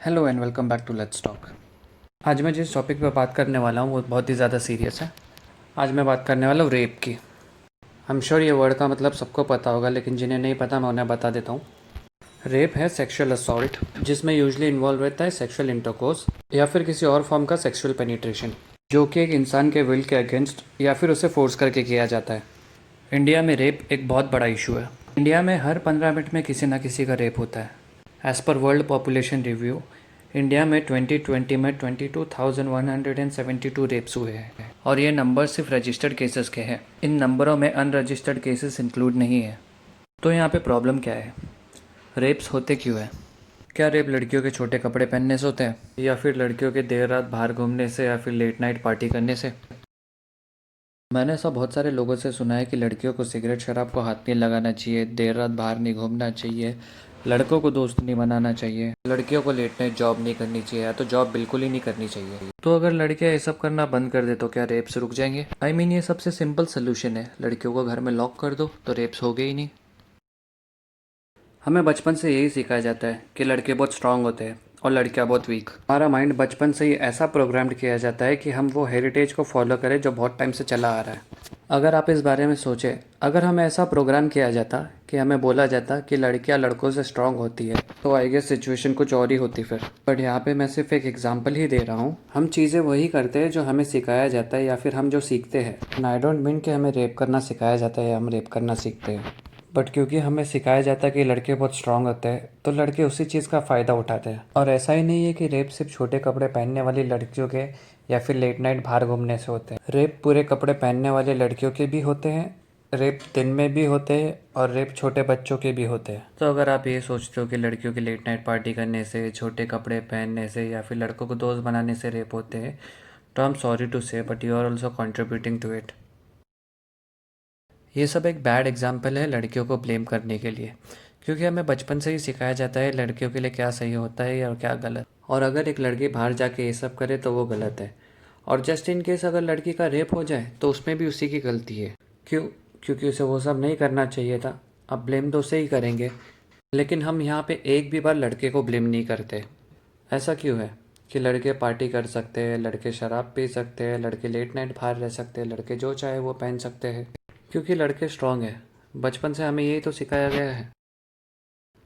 Hello and welcome back to let's talk. आज मैं जिस टॉपिक पे बात करने वाला हूँ वो बहुत ही ज़्यादा सीरियस है। आज मैं बात करने वाला हूँ रेप की। आई एम श्योर ये वर्ड का मतलब सबको पता होगा, लेकिन जिन्हें नहीं पता मैं उन्हें बता देता हूँ। रेप है सेक्सुअल असॉल्ट, जिसमें यूजली इन्वॉल्व रहता है सेक्सुअल इंटरकोर्स या फिर किसी और फॉर्म का सेक्सुअल पेनिट्रेशन, जो कि एक इंसान के विल के अगेंस्ट या फिर उसे फोर्स करके किया जाता है। इंडिया में रेप एक बहुत बड़ा इशू है। इंडिया में हर 15 मिनट में किसी न किसी का रेप होता है। As per world population review, India में 2020 में 22,172 रेप्स हुए हैं, और ये नंबर सिर्फ रजिस्टर्ड केसेस के हैं। इन नंबरों में अनरजिस्टर्ड केसेस इंक्लूड नहीं है। तो यहाँ पे प्रॉब्लम क्या है? रेप्स होते क्यों है? क्या रेप लड़कियों के छोटे कपड़े पहनने से होते हैं, या फिर लड़कियों के देर रात बाहर घूमने से, या फिर लेट नाइट पार्टी करने से? मैंने ऐसा बहुत सारे लोगों से सुना है कि लड़कियों को सिगरेट शराब को हाथ नहीं लगाना चाहिए, देर रात बाहर नहीं घूमना चाहिए, लड़कों को दोस्त नहीं बनाना चाहिए, लड़कियों को लेट नाइट जॉब नहीं करनी चाहिए, या तो जॉब बिल्कुल ही नहीं करनी चाहिए। तो अगर लड़कियां ये सब करना बंद कर दे तो क्या रेप्स रुक जाएंगे? ये सबसे सिंपल सोल्यूशन है। लड़कियों को घर में लॉक कर दो तो रेप्स हो गए ही नहीं। हमें बचपन से यही सिखाया जाता है कि लड़के बहुत स्ट्रांग होते हैं और लड़कियां बहुत वीक। हमारा माइंड बचपन से ही ऐसा प्रोग्राम्ड किया जाता है कि हम वो हेरिटेज को फॉलो करें जो बहुत टाइम से चला आ रहा है। अगर आप इस बारे में सोचें, अगर हमें ऐसा प्रोग्राम किया जाता कि हमें बोला जाता कि लड़कियां लड़कों से स्ट्रांग होती है, तो आई गेस सिचुएशन कुछ और ही होती फिर। बट यहाँ पे मैं सिर्फ एक एग्जांपल ही दे रहा हूँ। हम चीज़ें वही करते हैं जो हमें सिखाया जाता है या फिर हम जो सीखते हैं। एंड आई डोंट मीन कि हमें रेप करना सिखाया जाता है या हम रेप करना सीखते हैं, बट क्योंकि हमें सिखाया जाता है कि लड़के बहुत स्ट्रांग होते हैं तो लड़के उसी चीज़ का फ़ायदा उठाते हैं। और ऐसा ही नहीं है कि रेप सिर्फ छोटे कपड़े पहनने वाली लड़कियों के या फिर लेट नाइट बाहर घूमने से होते हैं। रेप पूरे कपड़े पहनने वाले लड़कियों के भी होते हैं, रेप दिन में भी होते हैं, और रेप छोटे बच्चों के भी होते हैं। तो अगर आप ये सोचते हो कि लड़कियों की लेट नाइट पार्टी करने से, छोटे कपड़े पहनने से या फिर लड़कों को दोस्त बनाने से रेप होते हैं, तो I am sorry to say, but you are also contributing to it. ये सब एक बैड एग्जाम्पल है लड़कियों को ब्लेम करने के लिए, क्योंकि हमें बचपन से ही सिखाया जाता है लड़कियों के लिए क्या सही होता है और क्या गलत। और अगर एक लड़की बाहर जाके ये सब करे तो वो गलत है, और जस्ट इन केस अगर लड़की का रेप हो जाए तो उसमें भी उसी की गलती है। क्यों? क्योंकि उसे वो सब नहीं करना चाहिए था। अब ब्लेम तो उसे ही करेंगे। लेकिन हम यहाँ पे एक भी बार लड़के को ब्लेम नहीं करते। ऐसा क्यों है कि लड़के पार्टी कर सकते हैं, लड़के शराब पी सकते हैं, लड़के लेट नाइट बाहर रह सकते हैं, लड़के जो चाहे वो पहन सकते हैं? क्योंकि लड़के स्ट्रांग हैं। बचपन से हमें यही तो सिखाया गया है।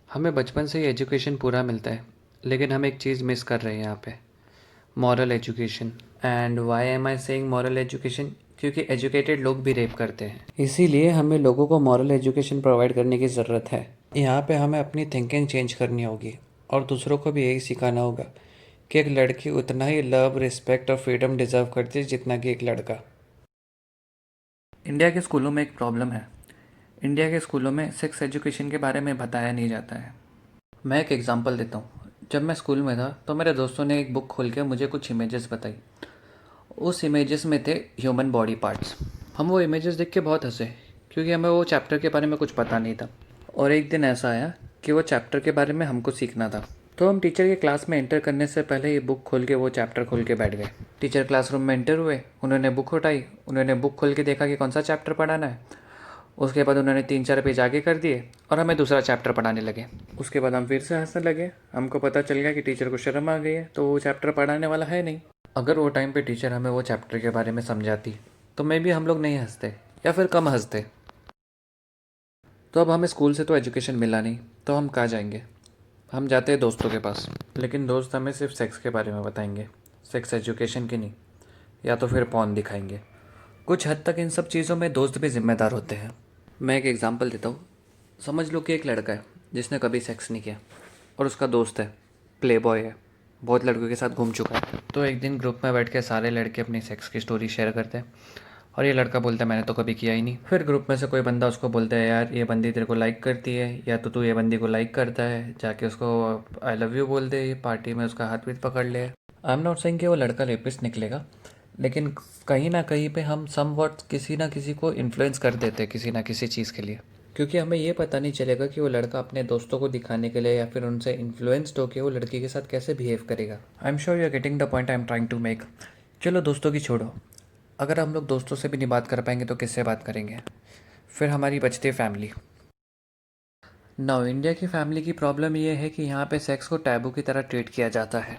हमें बचपन से ही एजुकेशन पूरा मिलता है, लेकिन हम एक चीज़ मिस कर रहे हैं यहाँ पे, moral education. And why am I saying moral education? क्योंकि एजुकेटेड लोग भी रेप करते हैं, इसीलिए हमें लोगों को मॉरल एजुकेशन प्रोवाइड करने की ज़रूरत है। यहाँ पे हमें अपनी थिंकिंग चेंज करनी होगी और दूसरों को भी यही सिखाना होगा कि एक लड़की उतना ही लव, रिस्पेक्ट और फ्रीडम डिज़र्व करती है जितना कि एक लड़का। इंडिया के स्कूलों में एक प्रॉब्लम है। इंडिया के स्कूलों में सेक्स एजुकेशन के बारे में बताया नहीं जाता है। मैं एक एग्जांपल देता हूँ। जब मैं स्कूल में था तो मेरे दोस्तों ने एक बुक खोल के मुझे कुछ इमेजेस बताई। उस इमेजेस में थे ह्यूमन बॉडी पार्ट्स। हम वो इमेजेस देख के बहुत हंसे, क्योंकि हमें वो चैप्टर के बारे में कुछ पता नहीं था। और एक दिन ऐसा आया कि वो चैप्टर के बारे में हमको सीखना था। तो हम टीचर के क्लास में एंटर करने से पहले ये बुक खोल के वो चैप्टर खोल के बैठ गए। टीचर क्लासरूम में एंटर हुए, उन्होंने बुक उठाई, उन्होंने बुक खोल के देखा कि कौन सा चैप्टर पढ़ाना है। उसके बाद उन्होंने 3-4 पेज आगे कर दिए और हमें दूसरा चैप्टर पढ़ाने लगे। उसके बाद हम फिर से हंसने लगे। हमको पता चल गया कि टीचर को शर्म आ गई है, तो वो चैप्टर पढ़ाने वाला है नहीं। अगर वो टाइम पे टीचर हमें वो चैप्टर के बारे में समझाती तो मे बी हम लोग नहीं हंसते, या फिर कम हंसते। तो अब हमें स्कूल से तो एजुकेशन मिला नहीं, तो हम कहाँ जाएंगे? हम जाते हैं दोस्तों के पास, लेकिन दोस्त हमें सिर्फ सेक्स के बारे में बताएंगे, सेक्स एजुकेशन की नहीं। या तो फिर पॉर्न दिखाएंगे। कुछ हद तक इन सब चीज़ों में दोस्त भी जिम्मेदार होते हैं। मैं एक एग्जांपल देता हूँ। समझ लो कि एक लड़का है जिसने कभी सेक्स नहीं किया, और उसका दोस्त है, प्ले बॉय है, बहुत लड़कों के साथ घूम चुका है। तो एक दिन ग्रुप में बैठ के सारे लड़के अपनी सेक्स की स्टोरी शेयर करते हैं, और ये लड़का बोलता है मैंने तो कभी किया ही नहीं। फिर ग्रुप में से कोई बंदा उसको बोलता है यार ये बंदी तेरे को लाइक करती है, या तो तू ये बंदी को लाइक करता है, जाके उसको आई लव यू बोल दे, पार्टी में उसका हाथ भी पकड़ ले। आई एम नॉट सेइंग कि वो लड़का रेपिस्ट निकलेगा, लेकिन कहीं ना कहीं पे हम सम वर्ड किसी ना किसी को इन्फ्लुएंस कर देते हैं किसी ना किसी चीज़ के लिए, क्योंकि हमें ये पता नहीं चलेगा कि वो लड़का अपने दोस्तों को दिखाने के लिए या फिर उनसे इन्फ्लुएंस्ड होकर वो लड़की के साथ कैसे बिहेव करेगा। I am sure you are getting the point I am trying to make. चलो दोस्तों की छोड़ो, अगर हम लोग दोस्तों से भी नहीं बात कर पाएंगे तो किससे बात करेंगे? फिर हमारी बचती है फैमिली। नौ इंडिया की फैमिली की प्रॉब्लम ये है कि यहाँ पे सेक्स को टैबू की तरह ट्रीट किया जाता है।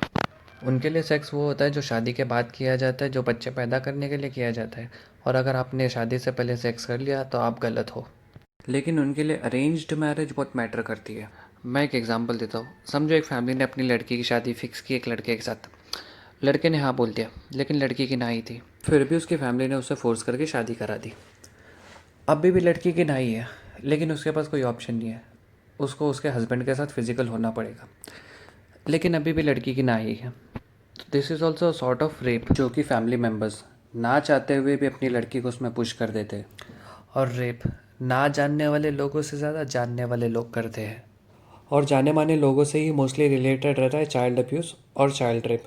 उनके लिए सेक्स वो होता है जो शादी के बाद किया जाता है, जो बच्चे पैदा करने के लिए किया जाता है। और अगर आपने शादी से पहले सेक्स कर लिया तो आप गलत हो। लेकिन उनके लिए अरेंज्ड मैरिज बहुत मैटर करती है। मैं एक एग्जांपल देता हूँ। समझो एक फैमिली ने अपनी लड़की की शादी फिक्स की एक लड़के के साथ। लड़के ने हाँ बोल दिया, लेकिन लड़की की ना ही थी। फिर भी उसकी फैमिली ने उसे फोर्स करके शादी करा दी। अभी भी लड़की की ना ही है, लेकिन उसके पास कोई ऑप्शन नहीं है। उसको उसके हस्बैंड के साथ फिजिकल होना पड़ेगा, लेकिन अभी भी लड़की की ना ही है। This is also sort of rape, जो कि फैमिली मेम्बर्स ना चाहते हुए भी अपनी लड़की को उसमें पुश कर देते हैं। और रेप ना जानने वाले लोगों से ज़्यादा जानने वाले लोग करते हैं। और जाने माने लोगों से ही मोस्टली रिलेटेड रहता है चाइल्ड अब्यूज़ और child rape,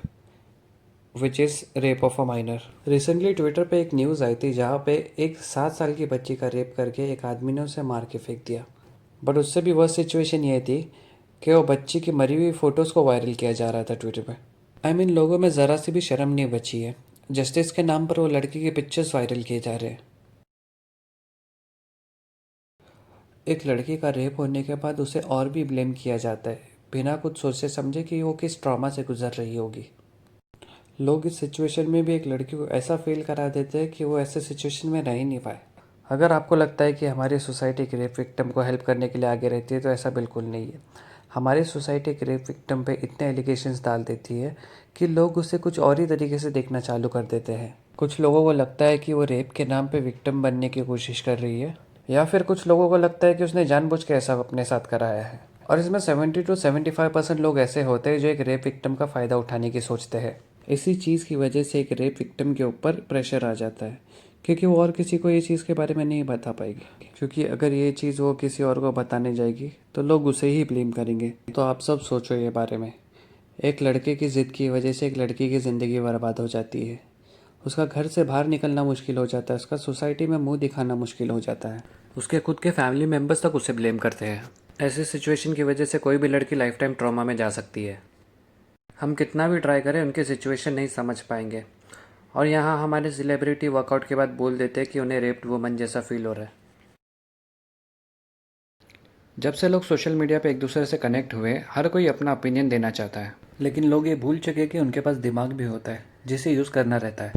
which is rape of a minor. Recently Twitter पे एक न्यूज़ आई थी जहाँ पे एक 7 साल की बच्ची का रेप करके एक आदमी ने उसे मार के फेंक दिया। बट उससे भी वर्स्ट सिचुएशन ये थी कि वो बच्ची की मरी हुई फ़ोटोज़ को वायरल किया जा रहा था ट्विटर पे। आई मीन लोगों में ज़रा सी भी शर्म नहीं बची है। जस्टिस के नाम पर वो लड़की की पिक्चर्स वायरल किए जा रहे हैं। एक लड़की का रेप होने के बाद उसे और भी ब्लेम किया जाता है, बिना कुछ सोचे समझे कि वो किस ट्रॉमा से गुजर रही होगी। लोग इस सिचुएशन में भी एक लड़की को ऐसा फील करा देते हैं कि वो ऐसे सिचुएशन में रह ही नहीं पाए। अगर आपको लगता है कि हमारी सोसाइटी एक रेप विक्टिम को हेल्प करने के लिए आगे रहती है, तो ऐसा बिल्कुल नहीं है। हमारी सोसाइटी एक रेप विक्टिम पे इतने एलिगेशंस डाल देती है कि लोग उसे कुछ और ही तरीके से देखना चालू कर देते हैं। कुछ लोगों को लगता है कि वो रेप के नाम पे विक्टिम बनने की कोशिश कर रही है, या फिर कुछ लोगों को लगता है कि उसने जानबूझ के ऐसा अपने साथ कराया है। और इसमें 70 to 75% लोग ऐसे होते हैं जो एक रेप विक्टिम का फ़ायदा उठाने की सोचते हैं। इसी चीज़ की वजह से एक रेप विक्टिम के ऊपर प्रेशर आ जाता है, क्योंकि वो और किसी को ये चीज़ के बारे में नहीं बता पाएगी। क्योंकि अगर ये चीज़ वो किसी और को बताने जाएगी तो लोग उसे ही ब्लेम करेंगे। तो आप सब सोचो ये बारे में। एक लड़के की ज़िद की वजह से एक लड़की की ज़िंदगी बर्बाद हो जाती है। उसका घर से बाहर निकलना मुश्किल हो जाता है, उसका सोसाइटी में मुंह दिखाना मुश्किल हो जाता है। उसके खुद के फैमिली मेम्बर्स तक उसे ब्लेम करते हैं। ऐसी सिचुएशन की वजह से कोई भी लड़की लाइफ टाइम ट्रॉमा में जा सकती है। हम कितना भी ट्राई करें उनकी सिचुएशन नहीं समझ पाएंगे। और यहाँ हमारे सेलिब्रिटी वर्कआउट के बाद बोल देते हैं कि उन्हें रेप्ड वुमन जैसा फील हो रहा है। जब से लोग सोशल मीडिया पे एक दूसरे से कनेक्ट हुए, हर कोई अपना ओपिनियन देना चाहता है। लेकिन लोग ये भूल चुके कि उनके पास दिमाग भी होता है जिसे यूज़ करना रहता है।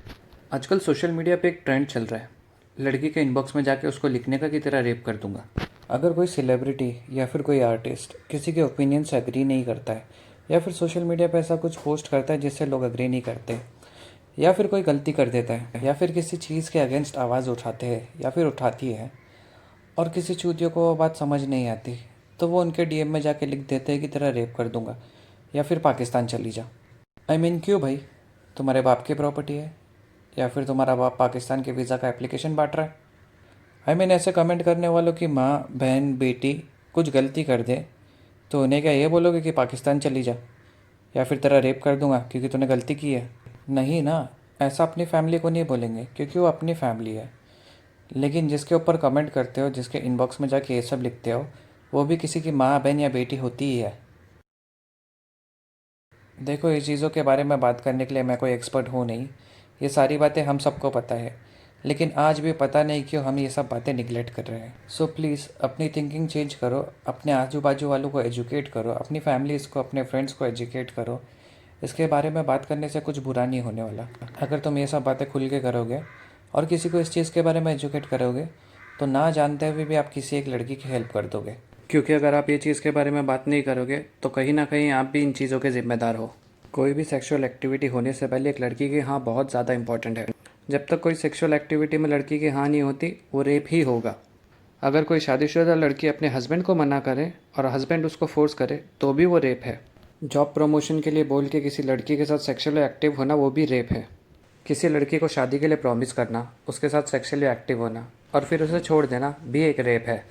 आजकल सोशल मीडिया पे एक ट्रेंड चल रहा है, लड़की के इनबॉक्स में जाके उसको लिखने का कि तेरा रेप कर दूंगा। अगर कोई सेलिब्रिटी या फिर कोई आर्टिस्ट किसी के ओपिनियन से एग्री नहीं करता है, या फिर सोशल मीडिया पे ऐसा कुछ पोस्ट करता है जिससे लोग एग्री नहीं करते, या फिर कोई गलती कर देता है, या फिर किसी चीज़ के अगेंस्ट आवाज़ उठाते हैं या फिर उठाती है, और किसी चूतियों को वो बात समझ नहीं आती, तो वो उनके डीएम में जाके लिख देते हैं कि तेरा रेप कर दूंगा या फिर पाकिस्तान चली जा। आई मीन क्यों भाई, तुम्हारे बाप की प्रॉपर्टी है या फिर तुम्हारा बाप पाकिस्तान के वीज़ा का एप्लीकेशन बांट रहा है? आई मीन ऐसे कमेंट करने वालों की माँ बहन बेटी कुछ गलती कर दे तो उन्हें क्या ये बोलोगे कि पाकिस्तान चली जा या फिर तेरा रेप कर दूंगा क्योंकि तूने गलती की है? नहीं ना, ऐसा अपनी फैमिली को नहीं बोलेंगे क्योंकि वो अपनी फैमिली है। लेकिन जिसके ऊपर कमेंट करते हो, जिसके इनबॉक्स में जाके ये सब लिखते हो, वो भी किसी की माँ बहन या बेटी होती ही है। देखो, ये चीज़ों के बारे में बात करने के लिए मैं कोई एक्सपर्ट हूँ नहीं, ये सारी बातें हम सबको पता है, लेकिन आज भी पता नहीं क्यों हम ये सब बातें निगलेक्ट कर रहे हैं। सो प्लीज़ अपनी थिंकिंग चेंज करो, अपने आजू बाजू वालों को एजुकेट करो, अपनी फैमिलीज़ को अपने फ्रेंड्स को एजुकेट करो। इसके बारे में बात करने से कुछ बुरा नहीं होने वाला। अगर तुम ये सब बातें खुल के करोगे और किसी को इस चीज़ के बारे में एजुकेट करोगे, तो ना जानते हुए भी आप किसी एक लड़की की हेल्प कर दोगे। क्योंकि अगर आप ये चीज़ के बारे में बात नहीं करोगे तो कहीं ना कहीं आप भी इन चीज़ों के ज़िम्मेदार हो। कोई भी सेक्सुअल एक्टिविटी होने से पहले एक लड़की की हाँ बहुत ज़्यादा इंपॉर्टेंट है। जब तक कोई सेक्सुअल एक्टिविटी में लड़की की हाँ नहीं होती, वो रेप ही होगा। अगर कोई शादीशुदा लड़की अपने हस्बैंड को मना करे और हस्बैंड उसको फोर्स करे तो भी वो रेप है। जॉब प्रमोशन के लिए बोल के किसी लड़की के साथ सेक्सुअली एक्टिव होना, वो भी रेप है। किसी लड़की को शादी के लिए प्रॉमिस करना, उसके साथ सेक्सुअली एक्टिव होना और फिर उसे छोड़ देना भी एक रेप है।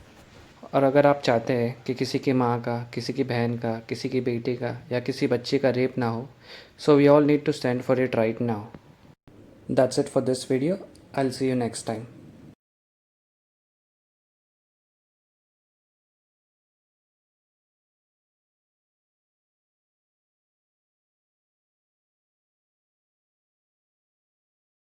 और अगर आप चाहते हैं कि किसी की माँ का, किसी की बहन का, किसी की बेटी का या किसी बच्ची का रेप ना हो, so we all need to stand for it right now. That's it for this video. I will see you next time.